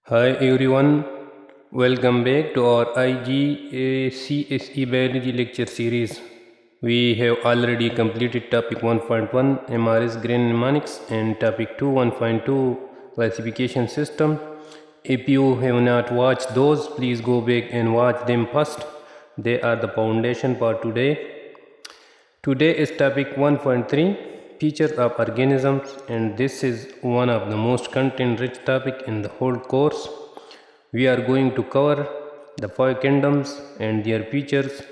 Hi everyone, welcome back to our iGCSE biology lecture series. We have already completed topic 1.1 MRS grain mnemonics and topic 2 1.2 classification system. If you have not watched those, please go back and watch them first. They are the foundation for today. Today is topic 1.3 Features of organisms, and this is one of the most content rich topic in the whole course. We are going to cover the five kingdoms and their features,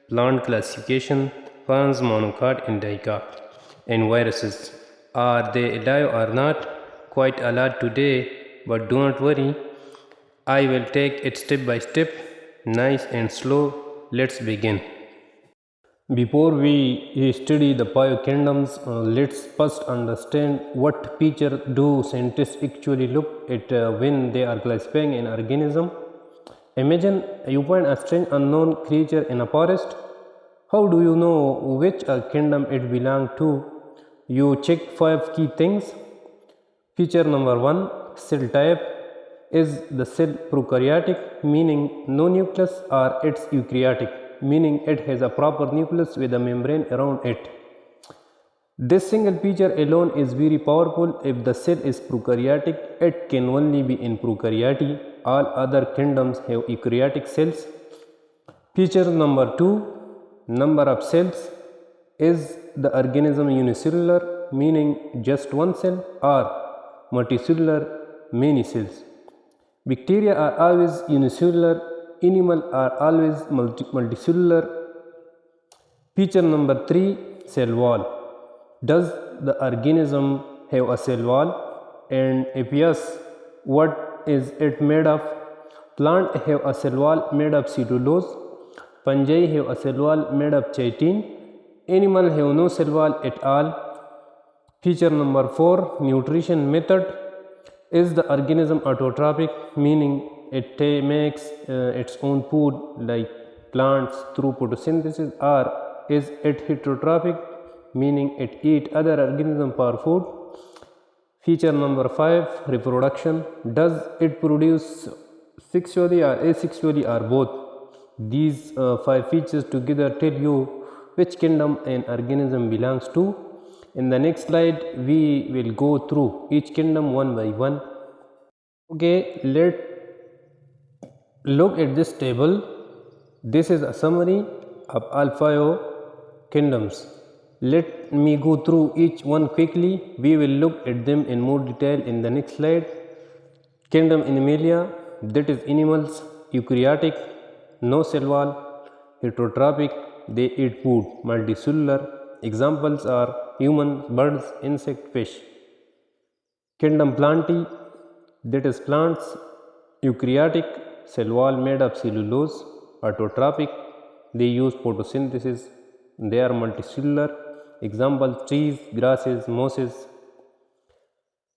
plant classification, ferns, monocot and dicot, and viruses. Are they alive or not? Quite a lot today, but do not worry. I will take it step by step, nice and slow. Let's begin. Before we study the five kingdoms, let's first understand what feature do scientists actually look at when they are classifying an organism. Imagine you find a strange unknown creature in a forest. How do you know which kingdom it belongs to? You check five key things. Feature number 1, cell type. Is the cell prokaryotic, meaning no nucleus, or it's eukaryotic, meaning it has a proper nucleus with a membrane around it? This single feature alone is very powerful. If the cell is prokaryotic, it can only be in prokaryote. All other kingdoms have eukaryotic cells. Feature number 2, number of cells. Is the organism unicellular, meaning just one cell, or multicellular, many cells? Bacteria are always unicellular, animals are always multicellular. Feature number 3, cell wall. Does the organism have a cell wall? And if yes, what is it made of? Plants have a cell wall made of cellulose. Fungi have a cell wall made of chitin. Animals have no cell wall at all. Feature number 4, nutrition method. Is the organism autotrophic, meaning it makes its own food like plants through photosynthesis, or is it heterotrophic, meaning it eats other organisms for food? Feature number 5, reproduction. Does it produce sexually or asexually or both? These 5 features together tell you which kingdom an organism belongs to. In the next slide, we will go through each kingdom one by one. Okay, let's look at this table. This is a summary of all 5 kingdoms. Let me go through each one quickly. We will look at them in more detail in the next slide. Kingdom Animalia, that is animals, eukaryotic, no cell wall, heterotrophic, they eat food, multicellular. Examples are humans, birds, insect, fish. Kingdom Plantae, that is plants, eukaryotic, cell wall made of cellulose, autotrophic, they use photosynthesis, they are multicellular. Examples trees, grasses, mosses.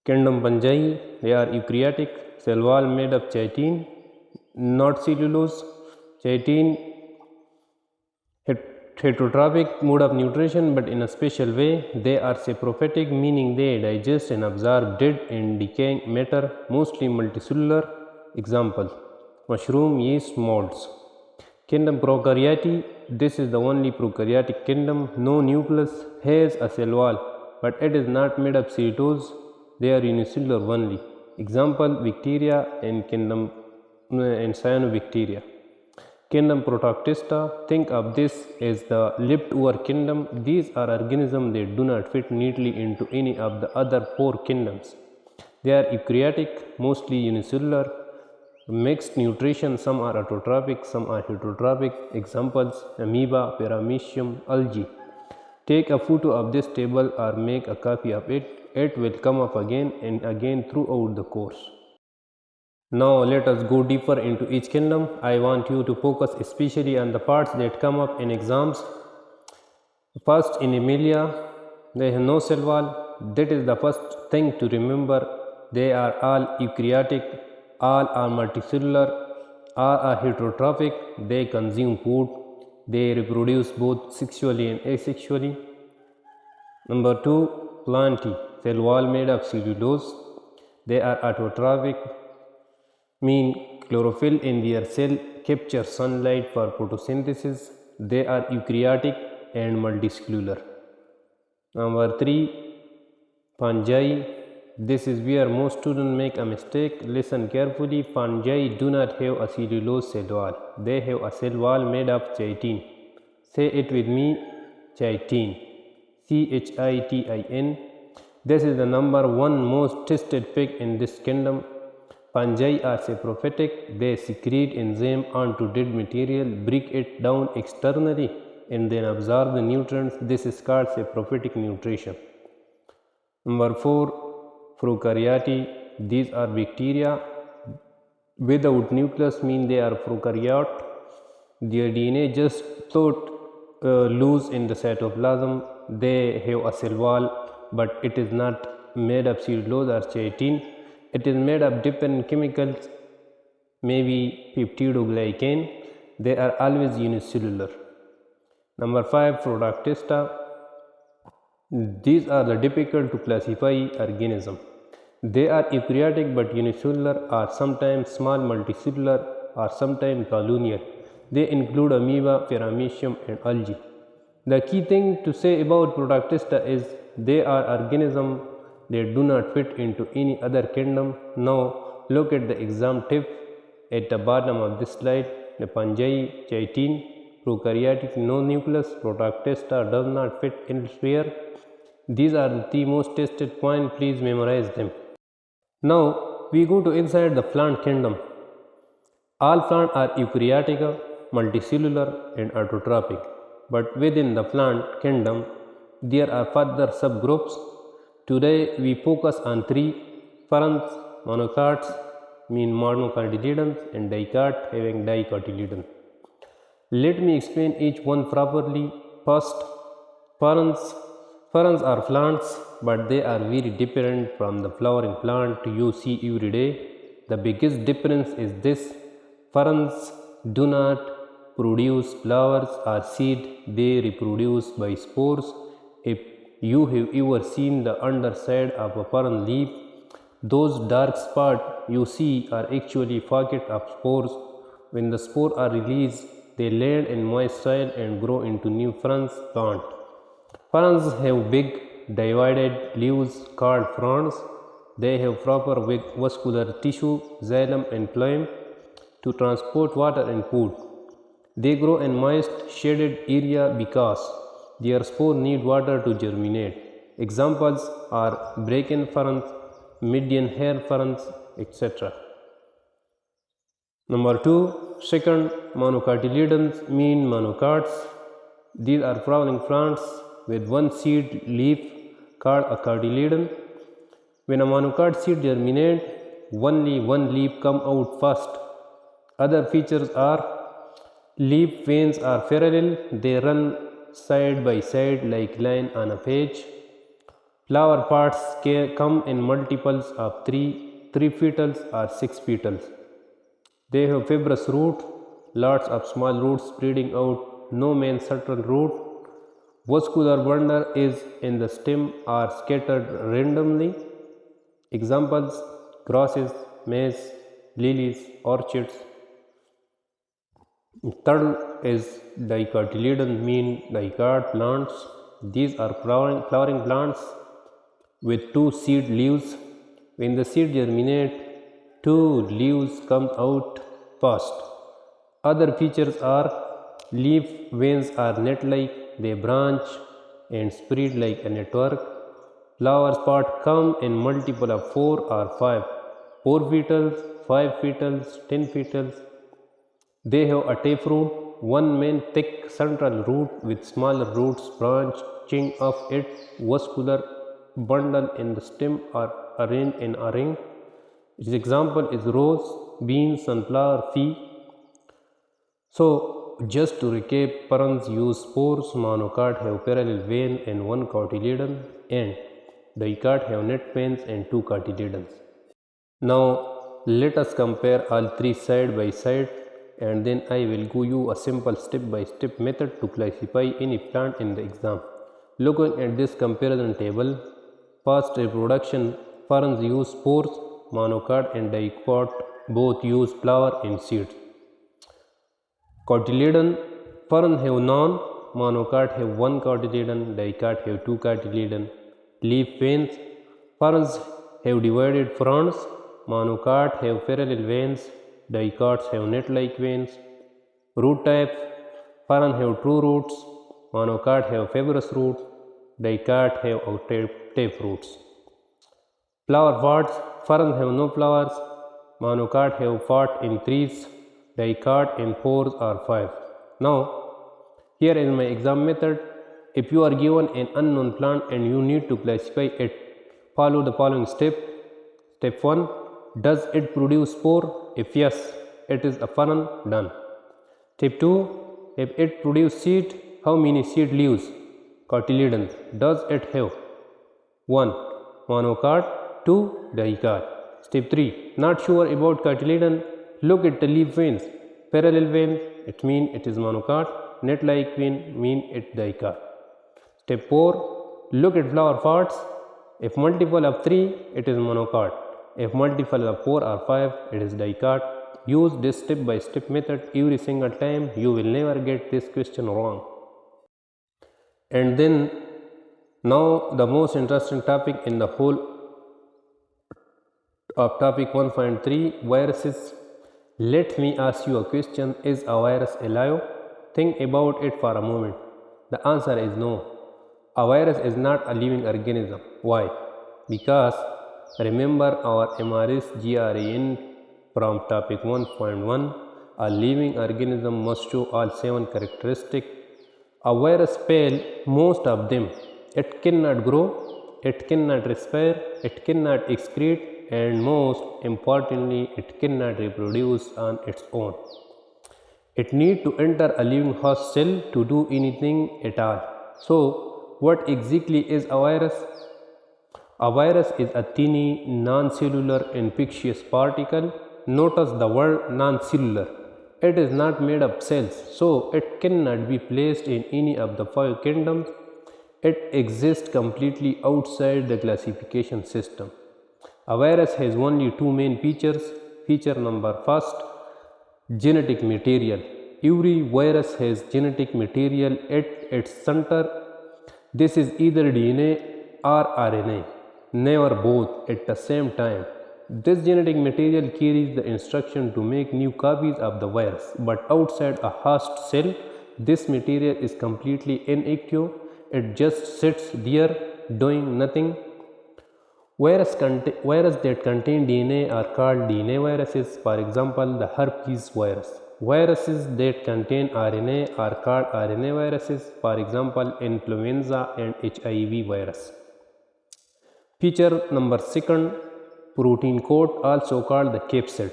Kingdom Fungi, they are eukaryotic, cell wall made of chitin, not cellulose. Chitin heterotrophic mode of nutrition, but in a special way. They are saprophytic, meaning they digest and absorb dead and decaying matter, mostly multicellular. Example, mushroom, yeast, molds. Kingdom Prokaryotae, this is the only prokaryotic kingdom. No nucleus, has a cell wall, but it is not made of cellulose. They are unicellular only. Example, bacteria and kingdom and cyanobacteria. Kingdom Protoctista, think of this as the leftover kingdom. These are organisms that do not fit neatly into any of the other 4 kingdoms. They are eukaryotic, mostly unicellular, mixed nutrition, some are autotrophic, some are heterotrophic. Examples, amoeba, paramecium, algae. Take a photo of this table or make a copy of it. It will come up again and again throughout the course. Now let us go deeper into each kingdom. I want you to focus especially on the parts that come up in exams. First, in Animalia, they have no cell wall. That is the first thing to remember. They are all eukaryotic, all are multicellular, all are heterotrophic. They consume food. They reproduce both sexually and asexually. Number 2, Plantae, cell wall made of cellulose. They are autotrophic. mean chlorophyll in their cell capture sunlight for photosynthesis. They are eukaryotic and multicellular. Number 3, fungi. This is where most students make a mistake. Listen carefully. Fungi do not have a cellulose cell wall. They have a cell wall made of chitin. Say it with me, chitin. CHITIN. This is the number 1 most tested pig in this kingdom. Fungi are saprophytic. They secrete enzyme onto dead material, break it down externally, and then absorb the nutrients. This is called saprophytic nutrition. Number 4, Prokaryotae. These are bacteria without nucleus, mean they are prokaryote. Their DNA just float loose in the cytoplasm. They have a cell wall, but it is not made of cellulose or chitin. It is made of different chemicals, maybe peptidoglycan. They are always unicellular. Number 5, Protoctista. These are the difficult to classify organisms. They are eukaryotic but unicellular, or sometimes small multicellular, or sometimes colonial. They include amoeba, paramecium, and algae. The key thing to say about Protoctista is they are organisms that do not fit into any other kingdom. Now look at the exam tip at the bottom of this slide. The fungi, chitin, prokaryotic, no nucleus, Protoctista does not fit elsewhere. These are the 3 most tested points. Please memorize them. Now we go to inside the plant kingdom. All plants are eukaryotic, multicellular, and autotrophic. But within the plant kingdom, there are further subgroups. Today we focus on 3: ferns, monocots, mean monocotyledons, and dicots, having dicotyledons. Let me explain each one properly. First, ferns. Ferns are plants, but they are very different from the flowering plant you see every day. The biggest difference is this: ferns do not produce flowers or seed, they reproduce by spores. If you have ever seen the underside of a fern leaf, those dark spots you see are actually pockets of spores. When the spores are released, they land in moist soil and grow into new ferns plant. Ferns have big divided leaves called fronds. They have proper vascular tissue, xylem and phloem, to transport water and food. They grow in moist, shaded area because their spores need water to germinate. Examples are bracken ferns, median hair ferns, etc. Number 2, second, monocotyledons, mean monocots. These are flowering plants with one seed leaf called a cotyledon. When a monocot seed germinates, only one leaf comes out first. Other features are leaf veins are parallel, they run side by side like line on a page. Flower parts come in multiples of 3 petals or 6 petals. They have fibrous root, lots of small roots spreading out, no main central root. Vascular bundle is in the stem or scattered randomly. Examples: grasses, maize, lilies, orchids. Third is dicotyledon, mean dicot plants. These are flowering plants with 2 seed leaves. When the seed germinate, 2 leaves come out first. Other features are leaf veins are net-like, they branch and spread like a network. Flower spots come in multiple of 4 or 5, 4 petals, 5 petals, 10 petals. They have a taproot, one main thick central root with smaller roots branching off it. Vascular bundle in the stem are arranged in a ring. Its example is rose, bean, sunflower, pea. So just to recap, ferns use spores, monocot have parallel vein and 1 cotyledon, and dicot have net veins and 2 cotyledons. Now let us compare all 3 side by side, and then I will give you a simple step-by-step method to classify any plant in the exam. Looking at this comparison table, first, reproduction. Ferns use spores, monocot and dicot Both use flower in seeds. Cotyledon. Fern have none. Monocot have one cotyledon. Dicot have two cotyledon. Leaf veins. Ferns have divided fronds. Monocot have parallel veins. Dicots have net-like veins. Root type. Fern have true roots. Monocot have fibrous roots. Dicot have tape roots. Flower pods. Ferns have no flowers. Monocot have pot in threes. Dicot in fours or five. Now, here is my exam method. If you are given an unknown plant and you need to classify it, follow the following step. Step 1. Does it produce spore? If yes, it is a fern. Done. Step 2. If it produces seed, how many seed leaves? Cotyledons. Does it have? 1. Monocot. 2. Dicot. Step 3. Not sure about cotyledon? Look at the leaf veins. Parallel vein, it means it is monocot. Net-like vein mean it dicot. Step 4. Look at flower pods. If multiple of 3, it is monocot. If multiple of 4 or 5, it is dicot. Use this step-by-step method every single time. You will never get this question wrong. And then, now the most interesting topic in the whole of topic 1.3, viruses. Let me ask you a question. Is a virus alive? Think about it for a moment. The answer is no. A virus is not a living organism. Why? Because remember our MRS-GRAN from topic 1.1, a living organism must show all 7 characteristics. A virus fails most of them. It cannot grow, it cannot respire, it cannot excrete, and most importantly, it cannot reproduce on its own. It needs to enter a living host cell to do anything at all. So, what exactly is a virus? A virus is a tiny, non-cellular infectious particle. Notice the word non-cellular. It is not made of cells, so it cannot be placed in any of the 5 kingdoms. It exists completely outside the classification system. A virus has only 2 main features. Feature number 1, genetic material. Every virus has genetic material at its center. This is either DNA or RNA, never both at the same time. This genetic material carries the instruction to make new copies of the virus, but outside a host cell, this material is completely inactive. It just sits there doing nothing. Viruses that contain DNA are called DNA viruses, for example, the herpes virus. Viruses that contain RNA are called RNA viruses, for example, influenza and HIV virus. Feature number 2, protein coat, also called the capsid.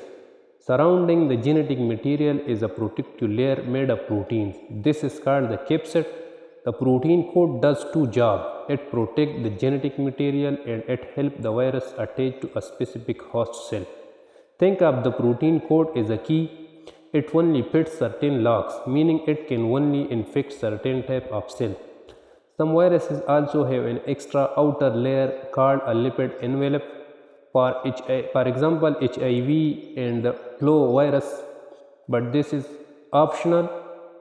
Surrounding the genetic material is a protective layer made of proteins. This is called the capsid. The protein coat does 2 jobs. It protects the genetic material and it helps the virus attach to a specific host cell. Think of the protein coat as a key. It only fits certain locks, meaning it can only infect certain type of cell. Some viruses also have an extra outer layer called a lipid envelope. For example, HIV and the flu virus, but this is optional.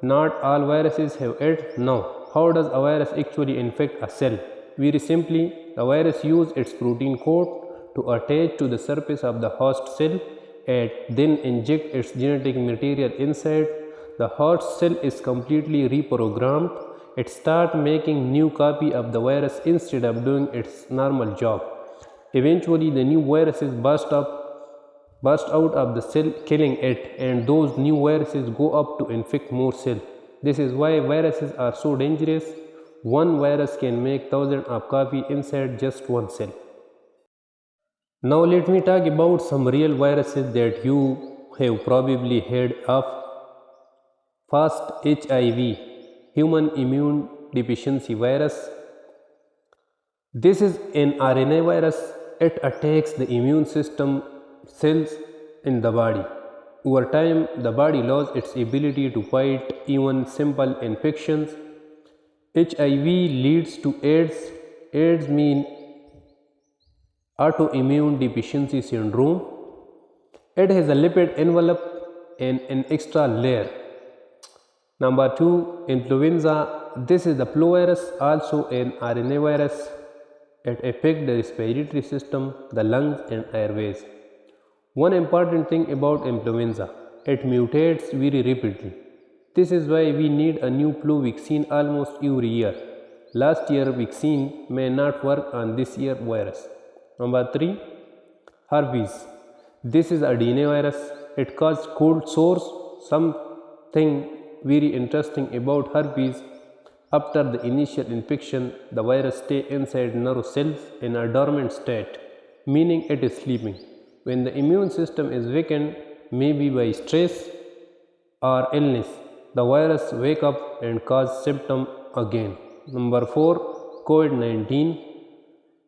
Not all viruses have it. Now, how does a virus actually infect a cell? Very simply, the virus uses its protein coat to attach to the surface of the host cell and then inject its genetic material inside. The host cell is completely reprogrammed. It starts making new copy of the virus instead of doing its normal job. Eventually, the new viruses burst out of the cell, killing it, and those new viruses go up to infect more cells. This is why viruses are so dangerous. One virus can make thousands of copies inside just one cell. Now let me talk about some real viruses that you have probably heard of. First, HIV, human immune deficiency virus. This is an RNA virus. It attacks the immune system cells in the body. Over time, the body loses its ability to fight even simple infections. HIV leads to AIDS. AIDS means autoimmune deficiency syndrome. It has a lipid envelope and an extra layer. Number 2, influenza. This is the fluvirus, also an RNA virus. It affects the respiratory system, the lungs and airways. One important thing about influenza, it mutates very rapidly. This is why we need a new flu vaccine almost every year. Last year vaccine may not work on this year virus. Number 3, herpes. This is a DNA virus. It causes cold sores. Something very interesting about herpes, after the initial infection, the virus stays inside nerve cells in a dormant state, meaning it is sleeping. When the immune system is weakened, maybe by stress or illness, the virus wake up and cause symptom again. Number 4, COVID-19,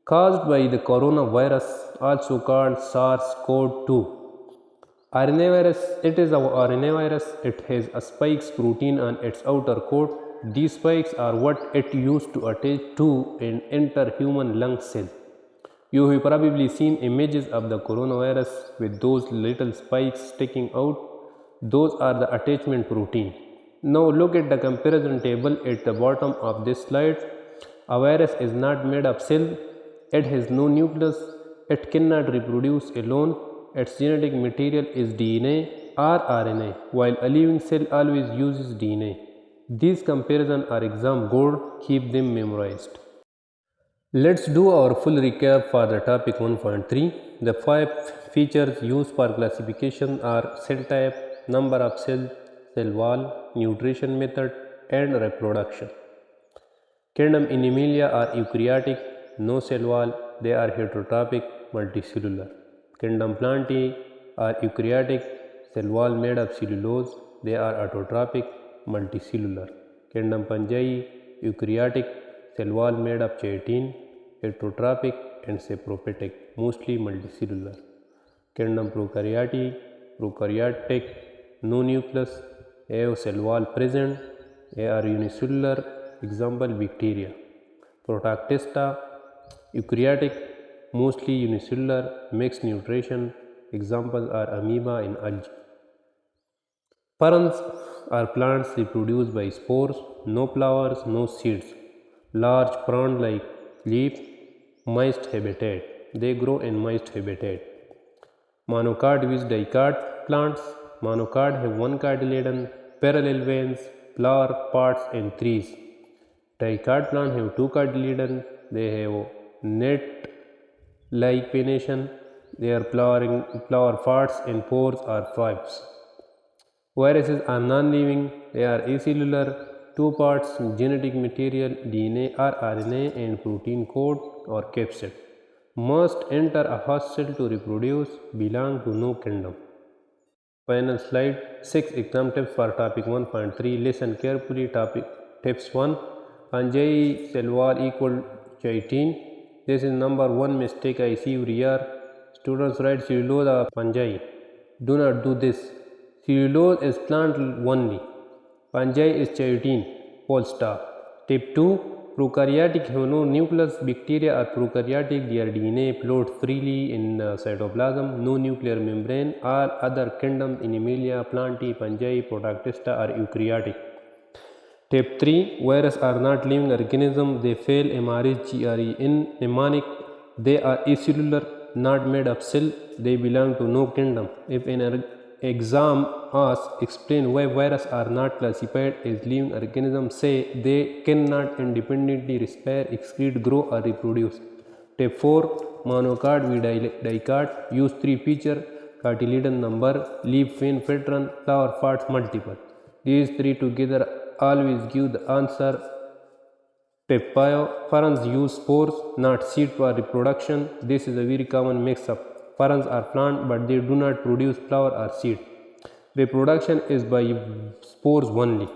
caused by the coronavirus, also called SARS-CoV-2. RNA virus, it is our RNA virus. It has a spikes protein on its outer coat. These spikes are what it used to attach to and enter human lung cell. You have probably seen images of the coronavirus with those little spikes sticking out. Those are the attachment protein. Now look at the comparison table at the bottom of this slide. A virus is not made of cell. It has no nucleus. It cannot reproduce alone. Its genetic material is DNA or RNA, while a living cell always uses DNA. These comparisons are exam gold. Keep them memorized. Let's do our full recap for the topic 1.3. The 5 features used for classification are cell type, number of cells, cell wall, nutrition method, and reproduction. Kingdom Animalia are eukaryotic, no cell wall, they are heterotrophic, multicellular. Kingdom Plantae are eukaryotic, cell wall made of cellulose, they are autotrophic, multicellular. Kingdom Fungi, eukaryotic, cell wall made of chitin, heterotrophic and saprophytic, mostly multicellular. Kingdom Prokaryotae, prokaryotic, no nucleus, have cell wall present, they are unicellular, example bacteria. Protoctista, eukaryotic, mostly unicellular, mixed nutrition, examples are amoeba and algae. Ferns are plants reproduced by spores, no flowers, no seeds, large frond-like leaf, moist habitat. They grow in moist habitat. Monocot with dicot plants. Monocot have one cotyledon, parallel veins, flower parts and trees. Dicot plants have two cotyledons. They have net-like venation. Their flower parts and pores are fives. Viruses are non-living. They are acellular. Two parts genetic material, DNA or RNA, and protein code or capsid. Must enter a host cell to reproduce. Belong to no kingdom. Final slide. 6 exam tips for topic 1.3. Listen carefully. Topic tips 1. Fungi cell wall equal chitin. This is number 1 mistake I see every year. Students write cellulose or fungi. Do not do this. Cellulose is plant only. Fungi is chitin. Full stop. Tip 2. Prokaryotic have no nucleus. Bacteria are prokaryotic. Their DNA floats freely in cytoplasm. No nuclear membrane. All other kingdoms, Animalia, Plantae, Fungi, Protoctista are eukaryotic. Tip 3. Viruses are not living organisms. They fail MRGRE in mnemonic. They are acellular, not made of cell. They belong to no kingdom. If an exam asks, explain why viruses are not classified as living organisms, say they cannot independently respire, excrete, grow or reproduce. Tip 4. Monocot with dicot. Use 3 features: cotyledon number, leaf vein pattern, flower parts multiple. These 3 together always give the answer. Tip 5. Ferns use spores, not seed for reproduction. This is a very common mix-up. Ferns are plant but they do not produce flower or seed. Reproduction is by spores only.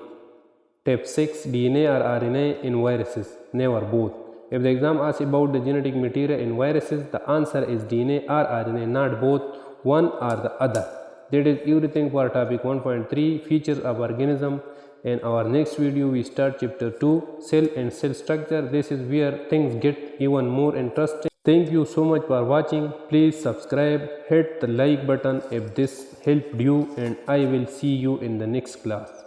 Tip 6. DNA or RNA in viruses. Never both. If the exam asks about the genetic material in viruses, the answer is DNA or RNA, not both, one or the other. That is everything for topic 1.3, features of organism. In our next video we start chapter 2, cell and cell structure. This is where things get even more interesting. Thank you so much for watching. Please subscribe, hit the like button if this helped you, and I will see you in the next class.